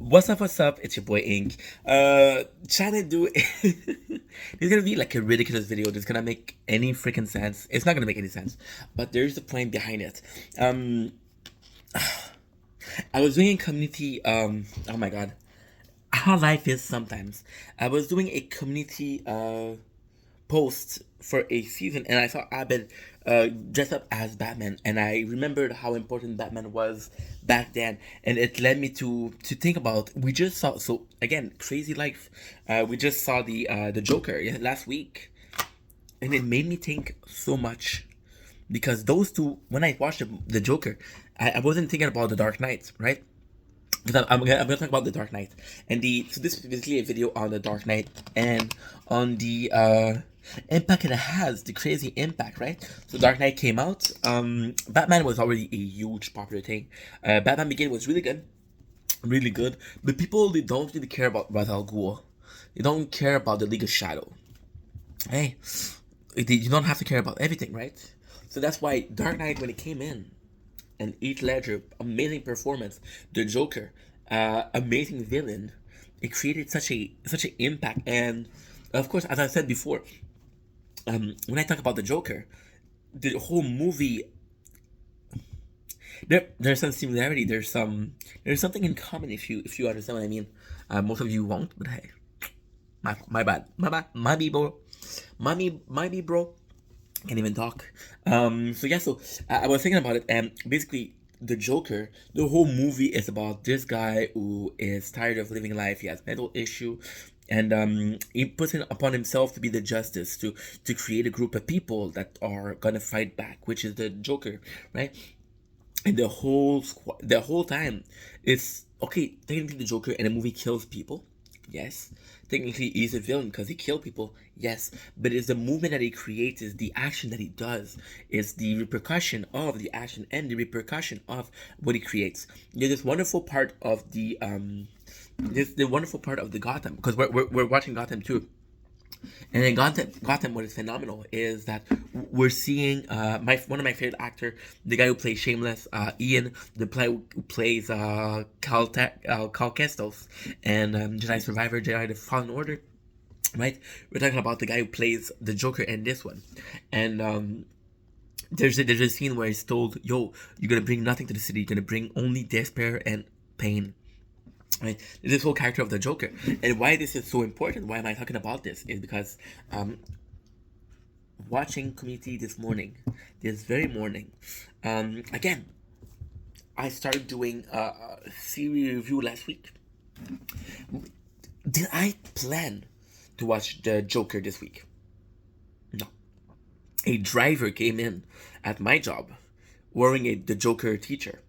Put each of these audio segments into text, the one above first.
What's up? What's up? It's your boy Ink. Trying to do. It's gonna be like a ridiculous video. That's gonna make any freaking sense. It's not gonna make any sense, but there's a point behind it. Um, I was doing a community. Oh my god, how life is sometimes. I was doing a community post for a season, and I saw Abed dress up as Batman, and I remembered how important Batman was back then, and it led me to think about. We just saw, so again, crazy life. We just saw the Joker last week, and it made me think so much because those two, when I watched the Joker, I wasn't thinking about the Dark Knight, right? Because I'm gonna talk about the Dark Knight, and the so this is basically a video on the Dark Knight and on the impact it has, the crazy impact, right? So Dark Knight came out. Batman was already a huge popular thing. Batman Begin was really good, but people, they don't really care about Ra's al Ghul. They don't care about the League of Shadow. Hey, you don't have to care about everything, right? So that's why Dark Knight, when it came in, and Heath Ledger, amazing performance. The Joker, amazing villain. It created such an impact, and of course, as I said before, when I talk about the Joker, the whole movie, there's some similarity. There's something in common, if you understand what I mean. Most of you won't, but hey, my bad, my be bro, my be bro. Can't even talk. So yeah, so I was thinking about it, and basically, the Joker, the whole movie is about this guy who is tired of living life. He has mental issue, and he puts it upon himself to be the justice, to create a group of people that are gonna fight back, which is the Joker, right? And the whole time, it's okay. Technically, the Joker in a movie kills people. Yes, technically he's a villain because he killed people. Yes, but it's the movement that he creates, is the action that he does, is the repercussion of the action and the repercussion of what he creates. There's this wonderful part of the wonderful part of the Gotham, because we're watching Gotham too. And then Gotham, what is phenomenal is that we're seeing my one of my favorite actor, the guy who plays Shameless, Ian, the play who plays Cal Kestos, and Jedi Survivor, Jedi the Fallen Order. Right, we're talking about the guy who plays the Joker in this one, and there's a scene where he's told, "Yo, you're gonna bring nothing to the city. You're gonna bring only despair and pain." Right, this whole character of the Joker, and why this is so important. Why am I talking about this? Is because watching Community this very morning, again, I started doing a series review last week. Did I plan to watch the Joker this week? No. A driver came in at my job wearing the Joker teacher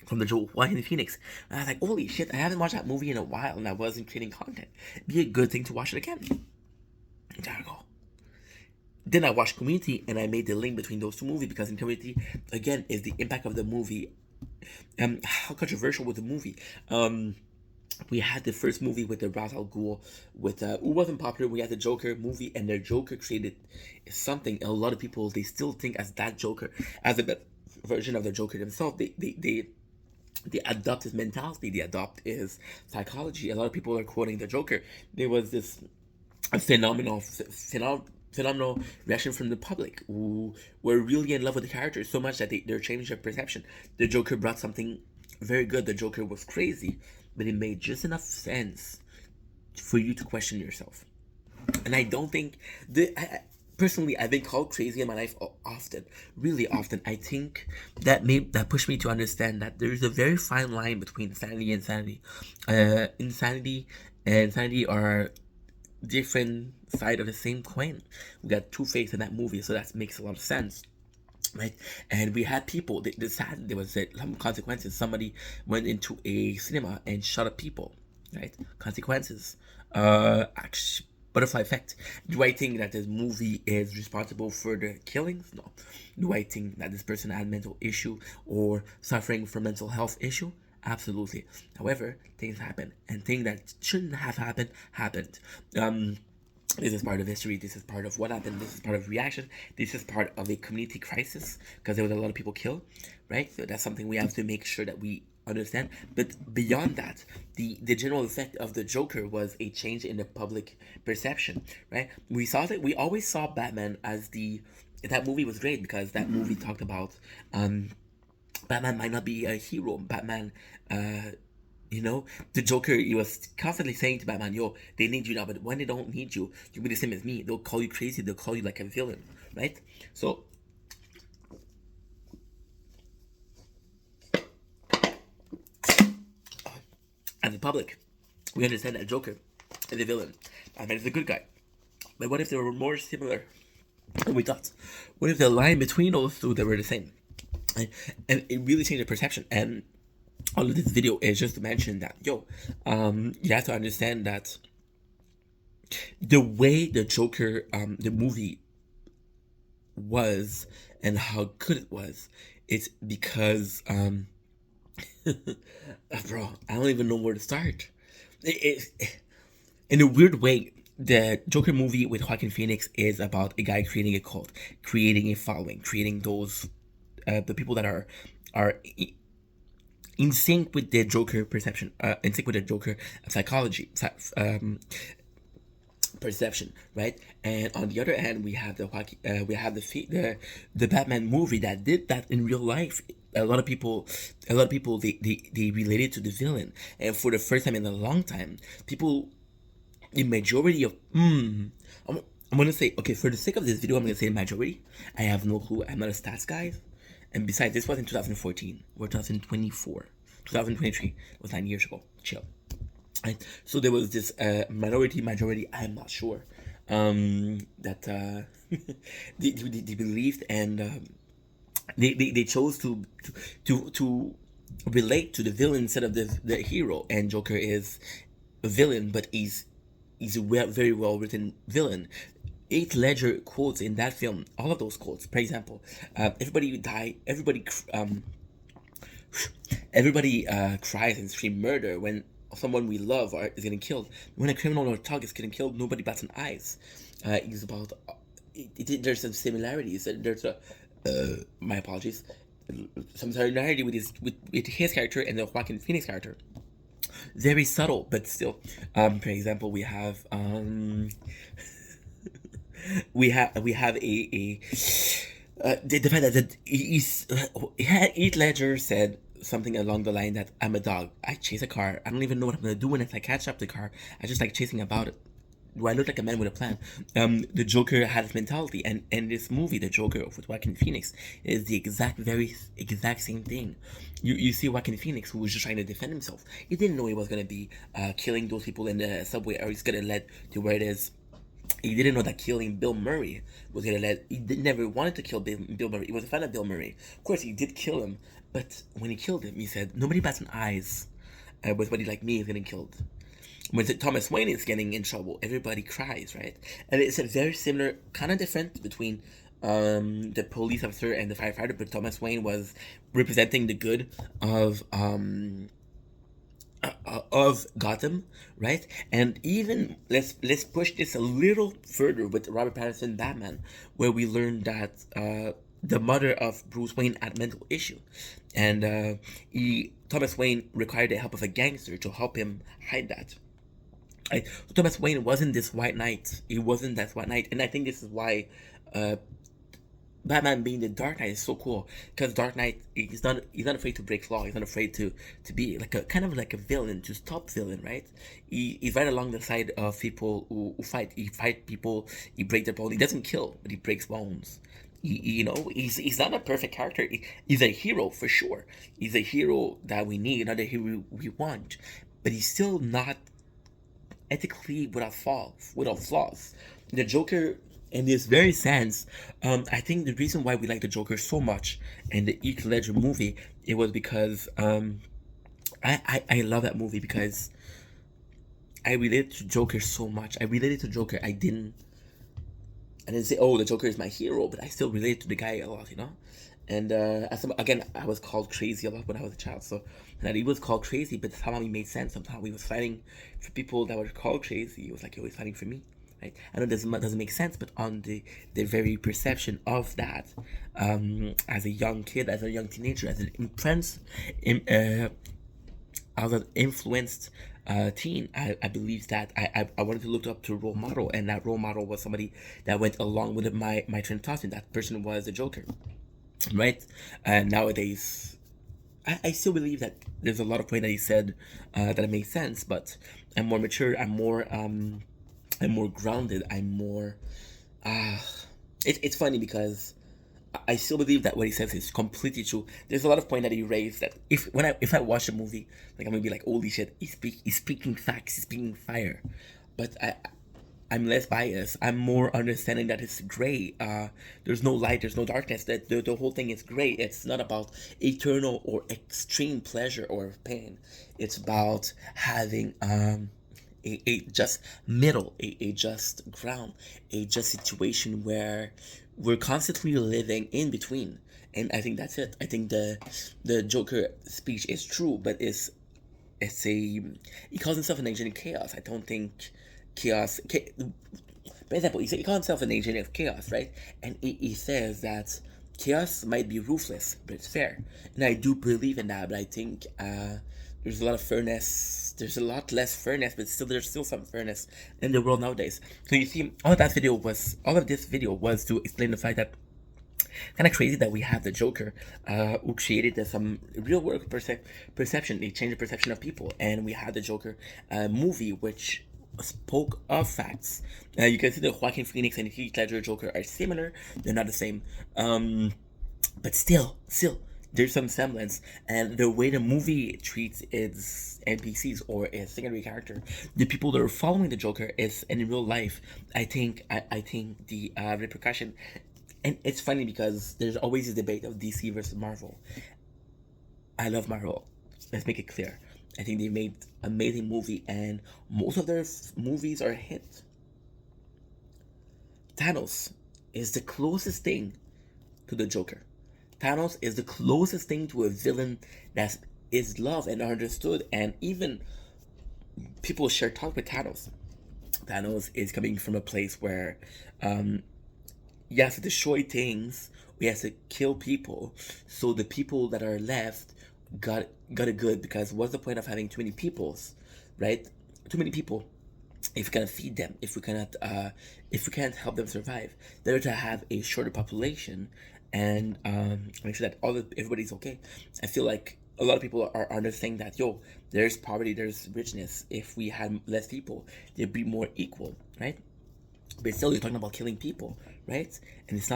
from the Joaquin Phoenix. And I was like, holy shit, I haven't watched that movie in a while, and I wasn't creating content. It'd be a good thing to watch it again. There I go. Then I watched Community, and I made the link between those two movies, because in Community, again, is the impact of the movie. How controversial was the movie? We had the first movie with the Ra's al Ghul, with who wasn't popular. We had the Joker movie, and their Joker created something. A lot of people, they still think as that Joker, as a version of the Joker themselves. They adopt his mentality. They adopt his psychology. A lot of people are quoting the Joker. There was this a phenomenal reaction from the public, who were really in love with the character so much that they're changing their perception. The Joker brought something very good. The Joker was crazy, but it made just enough sense for you to question yourself. And I don't think personally, I've been called crazy in my life often, really often. I think that pushed me to understand that there is a very fine line between sanity and insanity. Insanity and insanity are different side of the same coin. We got Two Face in that movie, so that makes a lot of sense, right? And we had people. There was some consequences. Somebody went into a cinema and shot up people, right? Consequences. Actually, butterfly effect. Do I think that this movie is responsible for the killings? No. Do I think that this person had mental issue or suffering from mental health issue? Absolutely. However, things happen, and things that shouldn't have happened. This is part of history. This is part of what happened. This is part of reaction. This is part of a community crisis, because there was a lot of people killed, right? So that's something we have to make sure that we understand. But beyond that, the general effect of the Joker was a change in the public perception, right? We always saw Batman as the that movie was great because that movie talked about Batman might not be a hero. Batman, uh, the Joker, he was constantly saying to Batman, yo, they need you now, but when they don't need you, you'll be the same as me. They'll call you crazy, they'll call you like a villain, right? So, as a public, we understand that Joker is a villain. Batman is a good guy. But what if they were more similar than we thought? What if the line between those two, they were the same? And it really changed the perception. And all of this video is just to mention that, you have to understand that the way the Joker, the movie was and how good it was, it's because, bro, I don't even know where to start. In a weird way, the Joker movie with Joaquin Phoenix is about a guy creating a cult, creating a following, creating those, the people that are in sync with the Joker perception, in sync with the Joker psychology, perception, right? And on the other hand, we have the Batman movie that did that in real life. A lot of people, they related to the villain, and for the first time in a long time, people, the majority of I'm gonna say, okay, for the sake of this video, I'm gonna say majority. I have no clue. I'm not a stats guy. And besides, this was in 2014. We're 2024. 2023. It was 9 years ago. Chill. Right? So there was this majority, I'm not sure, that they believed, and they chose to relate to the villain instead of the hero. And Joker is a villain, but he's a very well written villain. Heath Ledger quotes in that film, all of those quotes. For example, everybody die. Everybody cries and screams murder when someone we love is getting killed. When a criminal or thug is getting killed, nobody bats an eyes. It's about there's some similarities. There's my apologies, some similarity with his character and the Joaquin Phoenix character. Very subtle, but still. For example, we have we have the fact that Heath Ledger said something along the line that I'm a dog. I chase a car. I don't even know what I'm gonna do when I catch up the car. I just like chasing about it. Do I look like a man with a plan? The Joker had this mentality, and in this movie, the Joker with Joaquin Phoenix is the very exact same thing. You see Joaquin Phoenix, who was just trying to defend himself. He didn't know he was gonna be killing those people in the subway, or he's gonna lead to where it is. He didn't know that killing Bill Murray was gonna let. Never wanted to kill Bill Murray. He was a fan of Bill Murray. Of course, he did kill him, but when he killed him, he said nobody bats an eyes with somebody like me is getting killed. When Thomas Wayne is getting in trouble, everybody cries, right? And it's a very similar, kind of different between the police officer and the firefighter, but Thomas Wayne was representing the good of Gotham, right? And even let's push this a little further with Robert Pattinson Batman, where we learned that the mother of Bruce Wayne had mental issue, and Thomas Wayne required the help of a gangster to help him hide that. Thomas Wayne wasn't this white knight. He wasn't that white knight, and I think this is why Batman being the Dark Knight is so cool, because Dark Knight, he's not afraid to break law. He's not afraid to be like a kind of like a villain, to stop villain, right? He's right along the side of people who fight. He fight people. He breaks their bones. He doesn't kill, but he breaks bones. He's not a perfect character. He's a hero for sure. He's a hero that we need, not a hero we want, but he's still not ethically without flaws. The Joker, in this very sense, I think the reason why we like the Joker so much in the Heath Ledger movie, it was because I love that movie because I related to Joker so much. I related to Joker. I didn't say, oh, the Joker is my hero, but I still relate to the guy a lot, And again, I was called crazy a lot when I was a child. So that he was called crazy, but somehow he made sense. Somehow he was fighting for people that were called crazy. He was like, he was fighting for me, right? I know it doesn't make sense, but on the very perception of that, as a young kid, as a young teenager, as an was an influenced teen. I believe that I wanted to look up to a role model, and that role model was somebody that went along with my train of thought, and that person was the Joker, right? And nowadays, I still believe that there's a lot of point that he said that it makes sense, but I'm more mature. I'm more grounded. I'm more. Uh, it's funny because I still believe that what he says is completely true. There's a lot of point that he raised that if I watch a movie, like I'm gonna be like, holy shit, he's speaking facts, he's speaking fire, but I'm less biased. I'm more understanding that it's gray. There's no light, there's no darkness. That the whole thing is gray. It's not about eternal or extreme pleasure or pain. It's about having a just middle, a just ground, a just situation where we're constantly living in between. And I think that's it. I think the Joker speech is true, but it's a he calls himself an agent of chaos. I don't think for example, he calls himself an agent of chaos, right? And he says that chaos might be ruthless, but it's fair. And I do believe in that, but I think there's a lot of fairness. There's a lot less fairness, but still there's still some fairness in the world nowadays. So you see, all of this video was to explain the fact that kind of crazy that we have the Joker, who created some real world perception. He changed the perception of people, and we had the Joker movie, which spoke of facts. You can see the Joaquin Phoenix and Heath Ledger Joker are similar. They're not the same, but still, there's some semblance. And the way the movie treats its NPCs or its secondary character, the people that are following the Joker, is in real life. I think the repercussion. And it's funny because there's always a debate of DC versus Marvel. I love Marvel. Let's make it clear. I think they made amazing movie, and most of their movies are hit. Thanos is the closest thing to the Joker. Thanos is the closest thing to a villain that is loved and understood, and even people share talk with Thanos. Thanos is coming from a place where he has to destroy things, he has to kill people, so the people that are left got it good, because what's the point of having too many peoples, right? Too many people if we cannot feed them, if we can't help them survive. Better to have a shorter population and make sure that everybody's okay. I feel like a lot of people are understanding that there's poverty, there's richness. If we had less people, they'd be more equal, right? But still, you're talking about killing people, right? And it's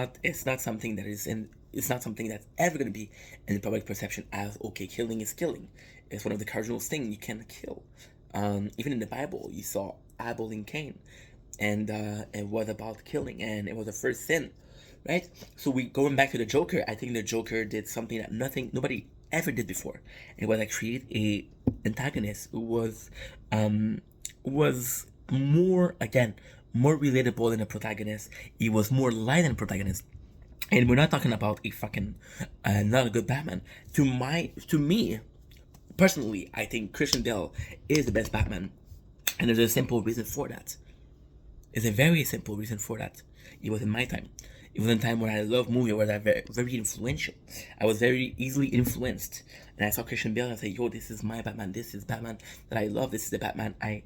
not something that is in it's not something that's ever going to be in the public perception as, okay, killing is killing. It's one of the cardinal things you can't kill. Even in the Bible, you saw Abel and Cain, and it was about killing, and it was the first sin, right? So going back to the Joker, I think the Joker did something that nobody ever did before. It was like create a antagonist who was more relatable than the protagonist. He was more light than the protagonist. And we're not talking about a fucking not a good Batman. To me, personally, I think Christian Bale is the best Batman, and there's a simple reason for that. It's a very simple reason for that. It was in my time. It was in a time when I loved movies, where I was very, very influential. I was very easily influenced, and I saw Christian Bale and I said, this is my Batman. This is Batman that I love. This is the Batman I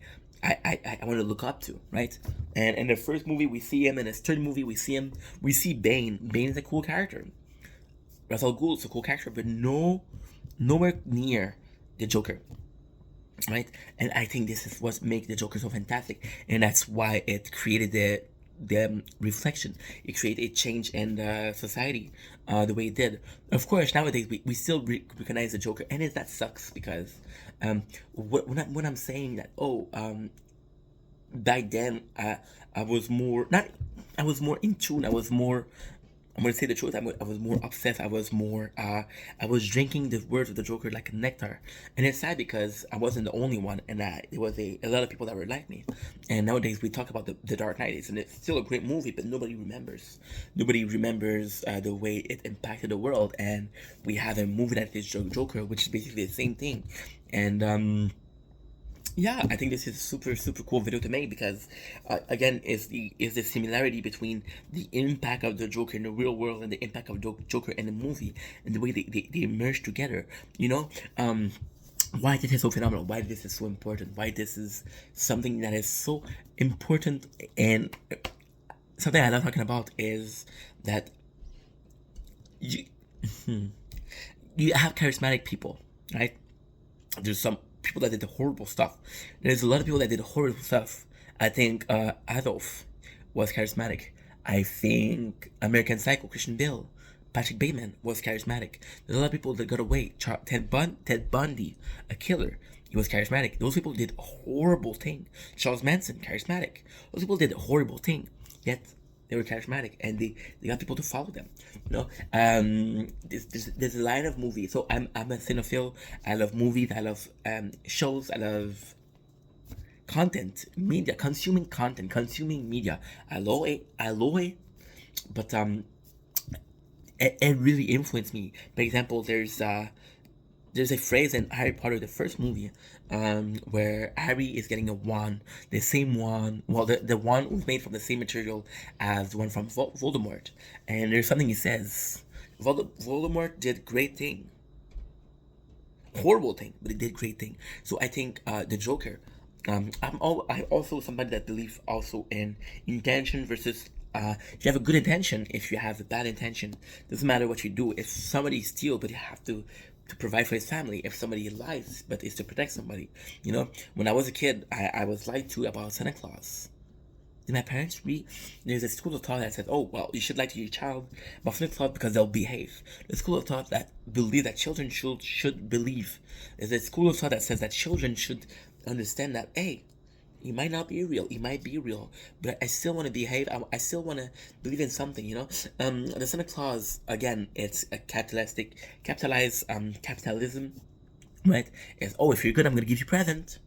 want to look up to, right? And in the first movie we see him, in his third movie we see Bane. Bane is a cool character. Ra's al Ghul is a cool character, but nowhere near the Joker, right? And I think this is what makes the Joker so fantastic, and that's why it created the reflection. It created a change in the society, the way it did. Of course, nowadays we still recognize the Joker, and that sucks because when I'm saying that, back then I was more in tune. I'm gonna say the truth. I was more obsessed. I was drinking the words of the Joker like nectar, and it's sad because I wasn't the only one, and there was a lot of people that were like me. And nowadays we talk about the Dark Knight, and it's still a great movie, but nobody remembers. Nobody remembers the way it impacted the world, and we have a movie that is Joker, which is basically the same thing, and yeah, I think this is a super super cool video to make because, again, is the similarity between the impact of the Joker in the real world and the impact of Joker in the movie, and the way they merge together. why this is so phenomenal, why this is so important, why this is something that is so important. And something I love talking about is that you you have charismatic people, right? There's some people that did horrible stuff. There's a lot of people that did horrible stuff. I think Adolf was charismatic. I think American Psycho, Christian Bale, Patrick Bateman was charismatic. There's a lot of people that got away. Ted Bundy, a killer, he was charismatic. Those people did horrible thing. Charles Manson, charismatic. Those people did a horrible thing. Yet they were charismatic, and they got people to follow them. There's a line of movies. So I'm a cinephile. I love movies. I love shows. I love content, media, consuming content, consuming media. I love it. I love it. But it really influenced me. For example, there's a phrase in Harry Potter, the first movie, where Harry is getting a wand, the same wand. Well, the wand was made from the same material as the one from Voldemort. And there's something he says. Voldemort did great thing, horrible thing, but he did great thing. So I think the Joker. I also somebody that believes also in intention versus. If you have a good intention, if you have a bad intention, doesn't matter what you do. If somebody steals, but you have to provide for his family. If somebody lies, but it's to protect somebody. When I was a kid, I was lied to about Santa Claus. Did my parents read? There's a school of thought that said, "Oh, well, you should lie to your child about Santa Claus because they'll behave." The school of thought that believe that children should believe. There's a school of thought that says that children should understand that, hey, he might not be real. He might be real, but I still want to behave. I still want to believe in something. The Santa Claus, again, it's a capitalized capitalism, right? It's, oh, if you're good, I'm gonna give you a present.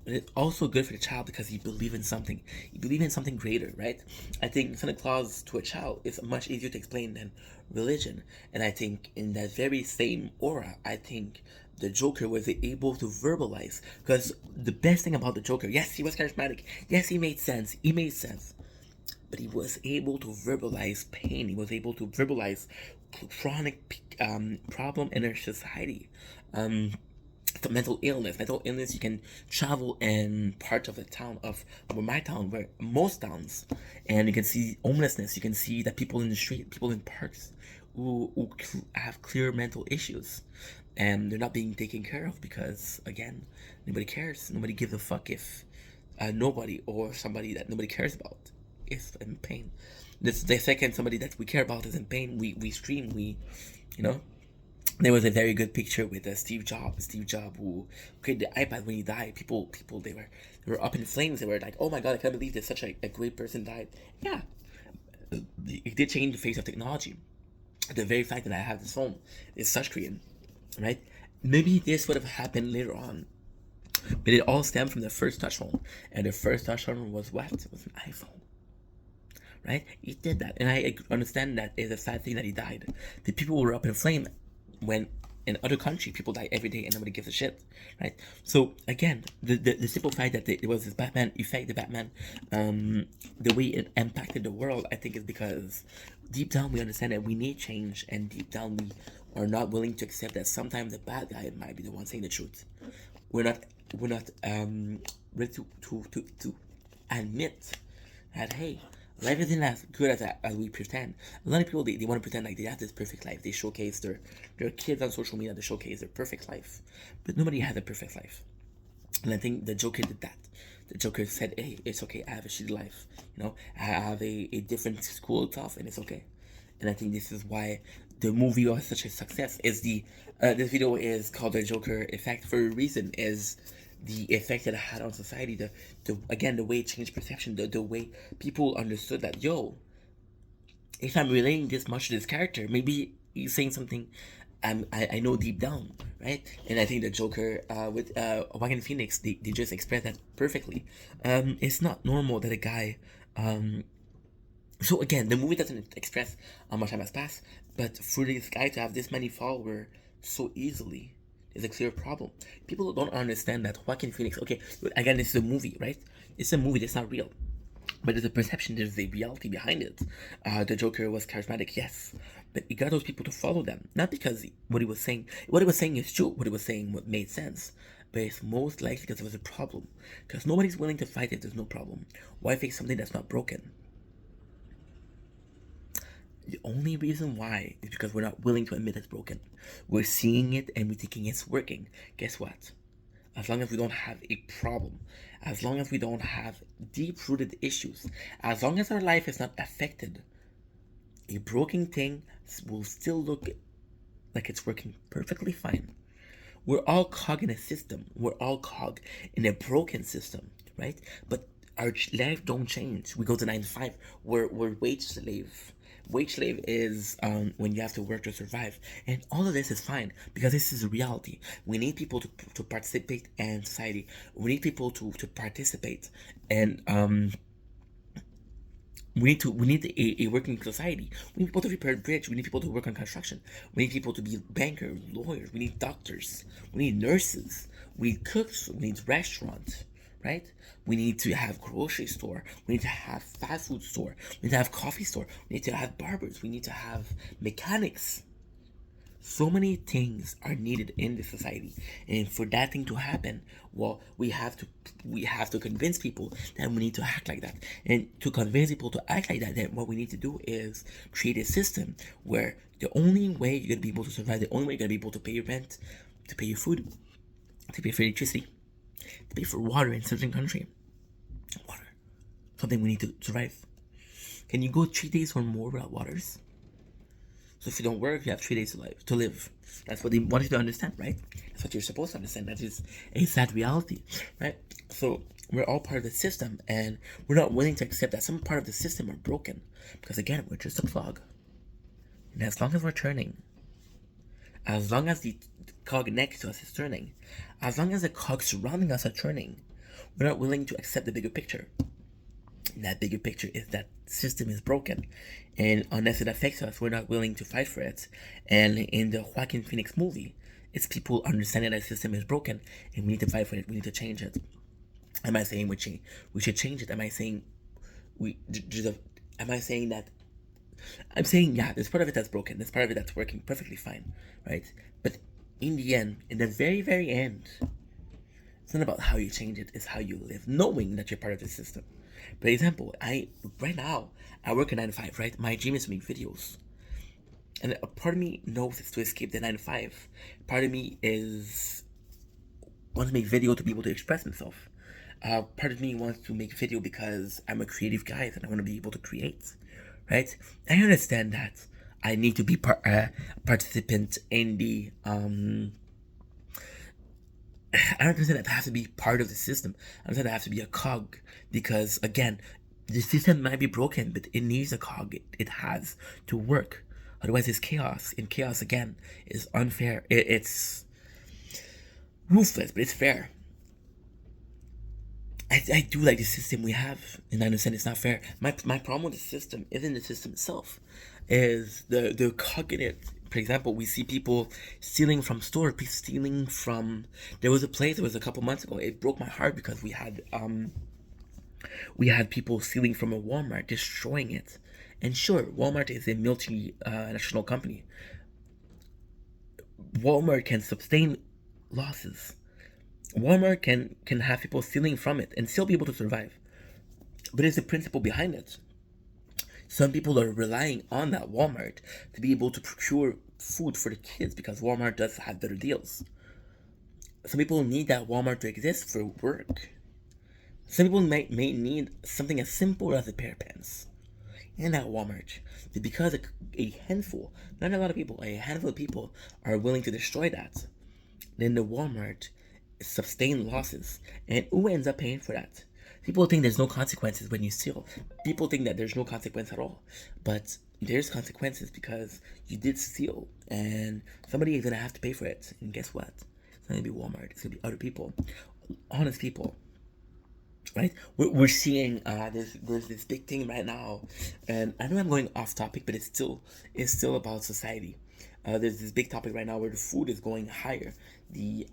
But it's also good for the child because you believe in something. You believe in something greater, right? I think Santa Claus to a child is much easier to explain than religion. And I think in that very same aura, I think the Joker was able to verbalize. Because the best thing about the Joker, yes, he was charismatic. Yes, he made sense. He made sense. But he was able to verbalize pain. He was able to verbalize chronic problem in our society. Mental illness. You can travel in parts of the town of my town, where most towns, and you can see homelessness. You can see that people in the street, people in parks, who have clear mental issues, and they're not being taken care of because, again, nobody cares. Nobody gives a fuck if nobody or somebody that nobody cares about is in pain. This the second somebody that we care about is in pain, we scream. You know. There was a very good picture with Steve Jobs. Steve Jobs, who created the iPad, when he died, people, they were up in flames. They were like, "Oh my god, I can't believe that such a great person died." Yeah, it did change the face of technology. The very fact that I have this phone is touchscreen, right? Maybe this would have happened later on, but it all stemmed from the first touch phone, and the first touch phone was what? It was an iPhone. Right? He did that, and I understand that it's a sad thing that he died. The people were up in flame when in other countries people die every day and nobody gives a shit, right? So again, the simple fact that it was this Batman effect, the Batman, the way it impacted the world, I think is because deep down we understand that we need change, and deep down we are not willing to accept that sometimes the bad guy might be the one saying the truth. We're not ready to admit that, hey, life isn't as good as we pretend. A lot of people, they want to pretend like they have this perfect life. They showcase their kids on social media. They showcase their perfect life, but nobody has a perfect life. And I think the Joker did that. The Joker said, "Hey, it's okay. I have a shitty life. I have a different school stuff, and it's okay." And I think this is why the movie was such a success. Is this video is called the Joker effect for a reason. Is the effect that it had on society, the way it changed perception, the way people understood that, yo, if I'm relating this much to this character, maybe he's saying something I know deep down, right? And I think the Joker with Joaquin Phoenix, they just express that perfectly. It's not normal that a guy. So again, the movie doesn't express how much time has passed, but for this guy to have this many followers so easily is a clear problem. People don't understand that Joaquin Phoenix. Okay, again, this is a movie, right? It's a movie that's not real. But there's a perception, there's a reality behind it. The Joker was charismatic, yes, but he got those people to follow them, not because what he was saying is true, what he was saying what made sense, but it's most likely because there was a problem. Because nobody's willing to fight if there's no problem. Why fix something that's not broken? The only reason why is because we're not willing to admit it's broken. We're seeing it and we're thinking it's working. Guess what? As long as we don't have a problem, as long as we don't have deep rooted issues, as long as our life is not affected, a broken thing will still look like it's working perfectly fine. We're all cog in a system. We're all cog in a broken system, right? But our life don't change. We go to 9 to 5. We're wage slave. Wage slave is when you have to work to survive, and all of this is fine because this is a reality. We need people to participate in society. We need people to participate, and we need a working society. We need people to repair a bridge. We need people to work on construction. We need people to be bankers, lawyers. We need doctors. We need nurses. We need cooks. We need restaurants, right? We need to have grocery store. We need to have fast food store. We need to have coffee store. We need to have barbers. We need to have mechanics. So many things are needed in the society, and for that thing to happen, well, we have to convince people that we need to act like that. And to convince people to act like that, then what we need to do is create a system where the only way you're gonna be able to survive, the only way you're gonna be able to pay your rent, to pay your food, to pay for electricity, to pay for water in certain country, water, something we need to survive. Can you go 3 days or more without waters? So if you don't work, you have 3 days to live. That's what they want you to understand, right? That's what you're supposed to understand. That is a sad reality, right? So we're all part of the system, and we're not willing to accept that some part of the system are broken. Because again, we're just a clog. And as long as we're turning, as long as the cog next to us is turning, as long as the cogs surrounding us are turning, we're not willing to accept the bigger picture. That bigger picture is that system is broken, and unless it affects us, we're not willing to fight for it. And in the Joaquin Phoenix movie, it's people understanding that the system is broken and we need to fight for it. We need to change it. Am I saying we should change it? Am I saying we? Am I saying that? I'm saying, yeah, there's part of it that's broken. There's part of it that's working perfectly fine, right? But in the end, in the very, very end, it's not about how you change it, it's how you live, knowing that you're part of the system. For example, right now I work a 9 to 5, right? My dream is to make videos. And a part of me knows it's to escape the 9 to 5. Part of me is wants to make video to be able to express myself. Part of me wants to make video because I'm a creative guy and I want to be able to create, right? I understand that I need to be participant in the I don't understand that I have to be part of the system. I understand I have to be a cog because again, the system might be broken, but it needs a cog. It has to work. Otherwise, it's chaos. And chaos again is unfair. It's ruthless, but it's fair. I do like the system we have, and I understand it's not fair. My problem with the system isn't the system itself, is the cognitive. For example, we see people stealing from stores, stealing from. There was a place. It was a couple months ago. It broke my heart because we had people stealing from a Walmart, destroying it. And sure, Walmart is a multi-national company. Walmart can sustain losses. Walmart can have people stealing from it and still be able to survive. But it's the principle behind it. Some people are relying on that Walmart to be able to procure food for the kids because Walmart does have better deals. Some people need that Walmart to exist for work. Some people may need something as simple as a pair of pants in that Walmart. But because a handful, not a lot of people, a handful of people are willing to destroy that, then the Walmart sustain losses. And who ends up paying for that? People think there's no consequences when you steal. People think that there's no consequence at all. But there's consequences because you did steal. And somebody is going to have to pay for it. And guess what? It's not going to be Walmart. It's going to be other people. Honest people. Right? We're seeing there's this big thing right now. And I know I'm going off topic, but it's still about society. There's this big topic right now where the food is going higher. The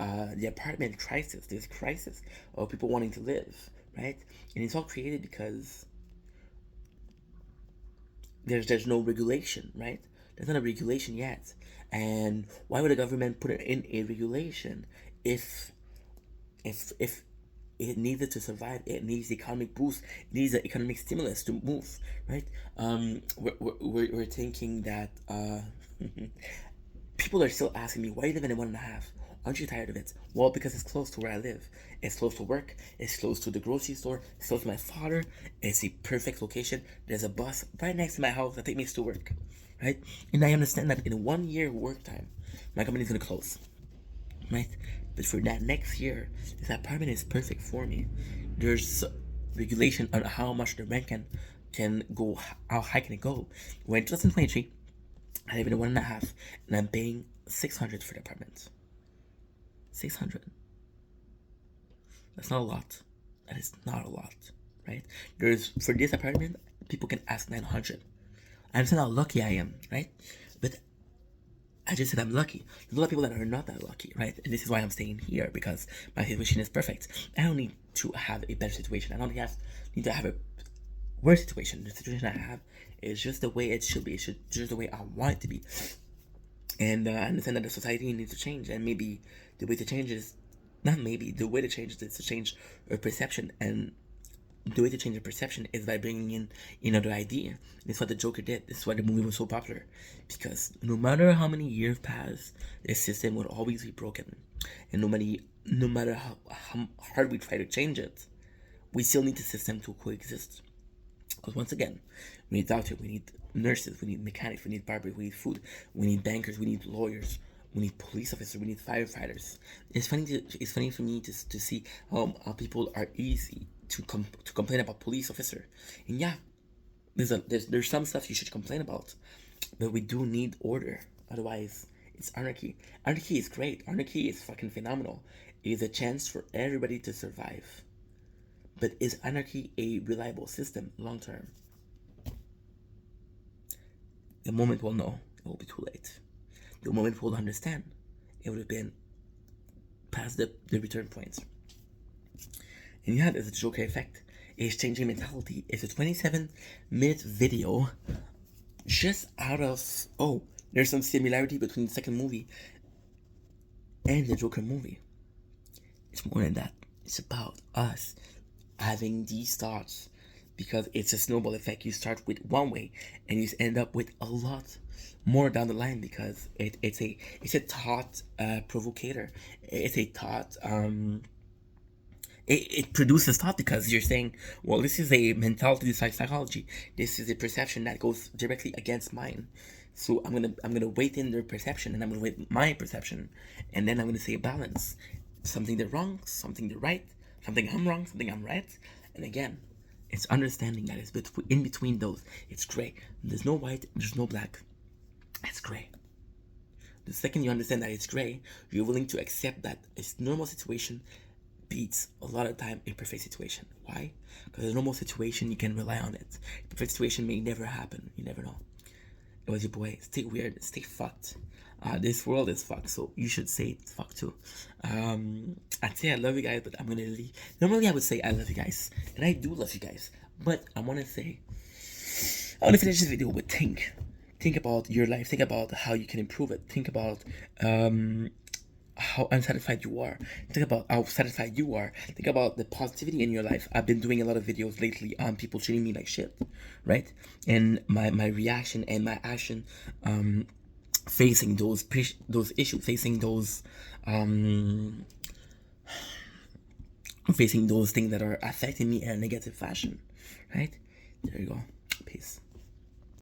apartment crisis. There's crisis of people wanting to live, right? And it's all created because there's no regulation, right? There's not a regulation yet. And why would the government put in a regulation if if it needs it to survive? It needs economic boost. It needs an economic stimulus to move, right? We're thinking that people are still asking me, why do you live in a 1.5? Aren't you tired of it? Well, because it's close to where I live. It's close to work. It's close to the grocery store. It's close to my father. It's a perfect location. There's a bus right next to my house that takes me to work, right? And I understand that in 1 year work time, my company's gonna close, right? But for that next year, this apartment is perfect for me. There's regulation on how much the rent can go, how high can it go. When 2023, I live in a 1.5, and I'm paying 600 for the apartment. 600. That's not a lot. That is not a lot, right? There's for this apartment, people can ask 900. I understand how lucky I am, right? But I just said I'm lucky. There's a lot of people that are not that lucky, right? And this is why I'm staying here, because my situation is perfect. I don't need to have a better situation. I don't need to have a worse situation. The situation I have is just the way it should be. It's just the way I want it to be. And I understand that the society needs to change, and maybe the way to change is not maybe the way to change is to change our perception, and the way to change the perception is by bringing in another idea. This is what the Joker did. This is why the movie was so popular, because no matter how many years pass, this system will always be broken, and no matter how hard we try to change it, we still need the system to coexist. Because once again, we need doctors, we need nurses, we need mechanics, we need barbers, we need food, we need bankers, we need lawyers, we need police officers, we need firefighters. It's funny for me to see how people are easy to complain about police officer. And yeah, there's some stuff you should complain about, but we do need order. Otherwise, it's anarchy. Anarchy is great. Anarchy is fucking phenomenal. It is a chance for everybody to survive. But is anarchy a reliable system long term? The moment we'll know, it will be too late. The moment we'll understand, it would have been past the return points. And yeah, there's a Joker effect. It's changing mentality. It's a 27-minute video just out of, oh, there's some similarity between the second movie and the Joker movie. It's more than that. It's about us having these thoughts, because it's a snowball effect. You start with one way and you end up with a lot more down the line, because it's a thought provocator. It's a thought it produces thought, because you're saying, well, this is a mentality psychology. This is a perception that goes directly against mine. So I'm gonna weight in their perception, and I'm gonna weight my perception, and then I'm gonna say balance. Something they're wrong, something they're right, something I'm wrong, something I'm right. And again, it's understanding that it's in between those. It's gray. There's no white, there's no black. It's gray. The second you understand that it's gray, you're willing to accept that a normal situation beats a lot of time a perfect situation. Why? Because a normal situation, you can rely on it. A perfect situation may never happen. You never know. It was your boy. Stay weird. Stay fucked. This world is fucked, so you should say it's fucked too. I'd say I love you guys, but I'm gonna leave. Normally I would say I love you guys, and I do love you guys, but I want to finish this video with think about your life. Think about how you can improve it. Think about how unsatisfied you are. Think about how satisfied you are. Think about the positivity in your life. I've been doing a lot of videos lately on people treating me like shit, right? And my reaction and my action facing those issues, facing those things that are affecting me in a negative fashion, right? There you go. Peace.